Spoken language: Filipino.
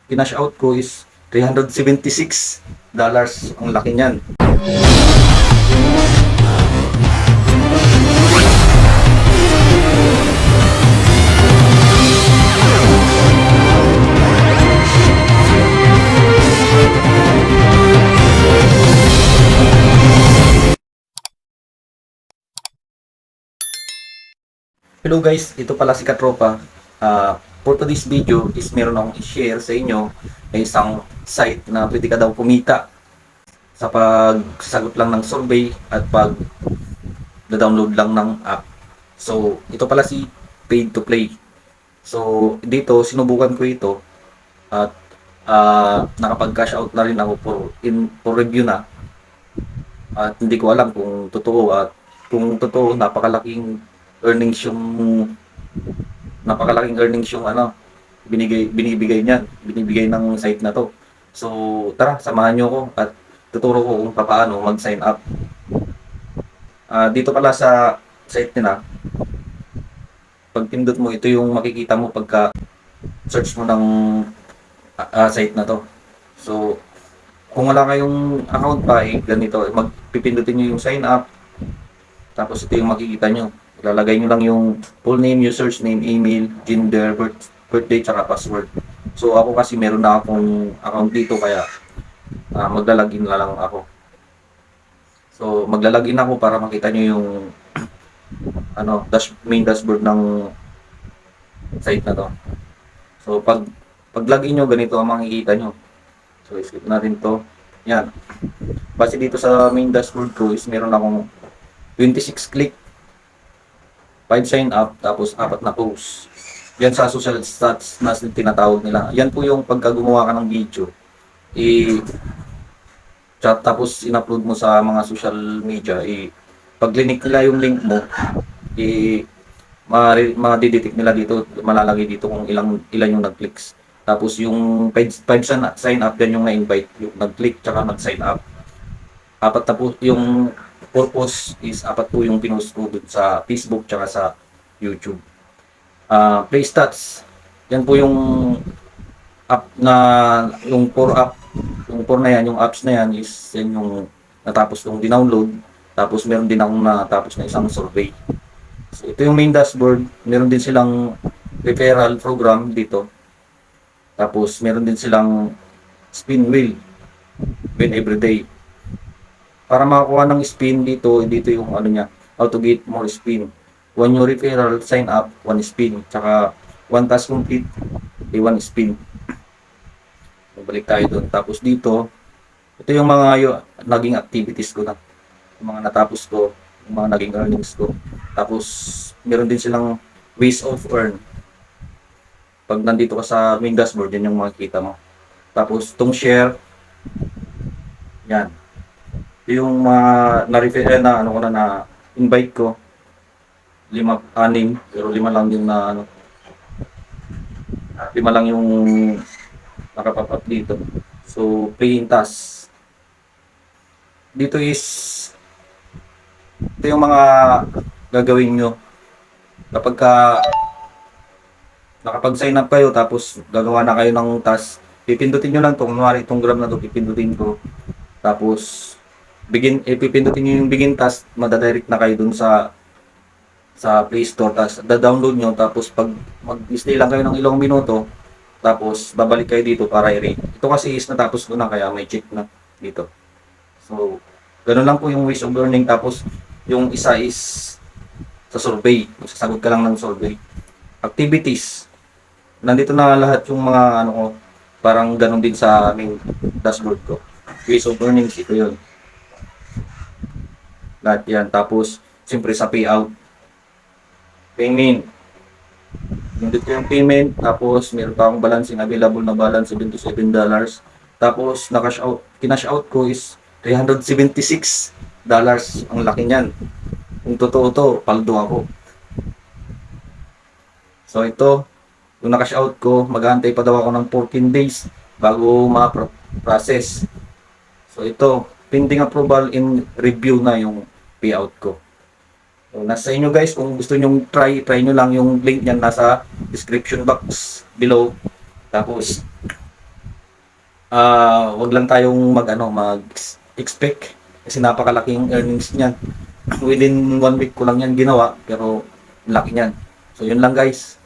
kinash out ko is $376. Ang laki niyan. Hello guys, ito pala si Katropa. For today's video is meron akong i-share sa inyo na isang site na pwede ka daw kumita sa pagsasagot lang ng survey at pag download lang ng app. So, ito pala si Paid to Play. So, dito sinubukan ko ito at nakapag-cash out na rin ako for review na. At hindi ko alam kung totoo, at kung totoo napakalaking earnings yung binibigay ng site na to. So tara, samahan nyo ako at tuturo ko kung paano mag-sign up. Dito pala sa site nila, pag pindot mo, ito yung makikita mo pagka search mo ng site na to. So kung wala kayong account pa, ganito, magpipindutin nyo yung sign up. Tapos ito yung makikita nyo. Ilalagay nyo lang yung full name, users name, email, gender, birthday, tsaka password. So ako kasi meron na akong account dito, kaya maglalagin na lang ako. So maglalagin ako para makita nyo yung main dashboard ng site na to. So pag login nyo, ganito ang makikita nyo. So skip natin to. Yan. Base dito sa main dashboard ko is meron akong 26 click, 5 sign up, tapos 4 na post. Yan sa social stats na tinatawag nila. Yan po yung pagka gumawa ka ng video, chat tapos in-upload mo sa mga social media, pag linik nila yung link mo, ma-detect nila dito, malalagay dito kung ilan yung nag-clicks. Tapos yung 5 sign up, yan yung na-invite, yung nag-click tsaka nag-sign up. 4 na po yung purpose is, 4 po yung pinost ko dun sa Facebook tsaka sa YouTube. Play stats, yan po yung app na, yung 4 na yan, yung apps na yan is yan yung natapos kong dinownload. Tapos meron din akong natapos na isang survey. So ito yung main dashboard. Meron din silang referral program dito. Tapos meron din silang spin wheel, win every day. Para makakuha ng spin dito yung niya, how to get more spin. When you referral, sign up, 1 spin. Tsaka 1 task complete, 1 spin. Balik tayo doon. Tapos dito, ito yung mga naging activities ko na. Yung mga natapos ko, yung mga naging earnings ko. Tapos, meron din silang ways of earn. Pag nandito ka sa main dashboard, yan yung makikita mo. Tapos, itong share, yan. Yung na-refer na invite ko, 5-6, pero 5 lang yung 5 lang yung nakapap-up dito. So play in task dito is, ito yung mga gagawin nyo kapag nakapag-sign up kayo, tapos gagawa na kayo ng task. Pipindutin nyo lang to, kunwari itong gram na to, pipindutin ko, tapos pipindutin nyo yung begin task, madadirect na kayo dun sa Play Store. Tapos da-download nyo, tapos pag mag-stay lang kayo ng ilang minuto, tapos babalik kayo dito para i-rate. Ito kasi is natapos ko na, kaya may check na dito. So ganun lang po yung ways of learning. Tapos yung isa is sa survey, sasagot ka lang ng survey. Activities, nandito na lahat yung mga ko, parang ganun din sa aming dashboard ko. Ways of learning, ito yun. Lahat yan. Tapos, siyempre sa payout. Payment. Nandito yung payment. Tapos, meron pa akong balancing. Available na balance, $77. Tapos, kinash out ko is $376. Ang laki niyan. Kung totoo to, paldo ako. So, ito, yung nakash out ko, mag-aantay pa daw ako ng 14 days bago ma-process. So, ito, pending approval in review na yung payout ko. So, nasa inyo guys, kung gusto nyo try nyo lang yung link nyan, nasa description box below. Tapos Wag lang tayong mag-expect kasi napakalaking earnings niyan. Within 1 week ko lang yan ginawa pero laki niyan. So yun lang guys.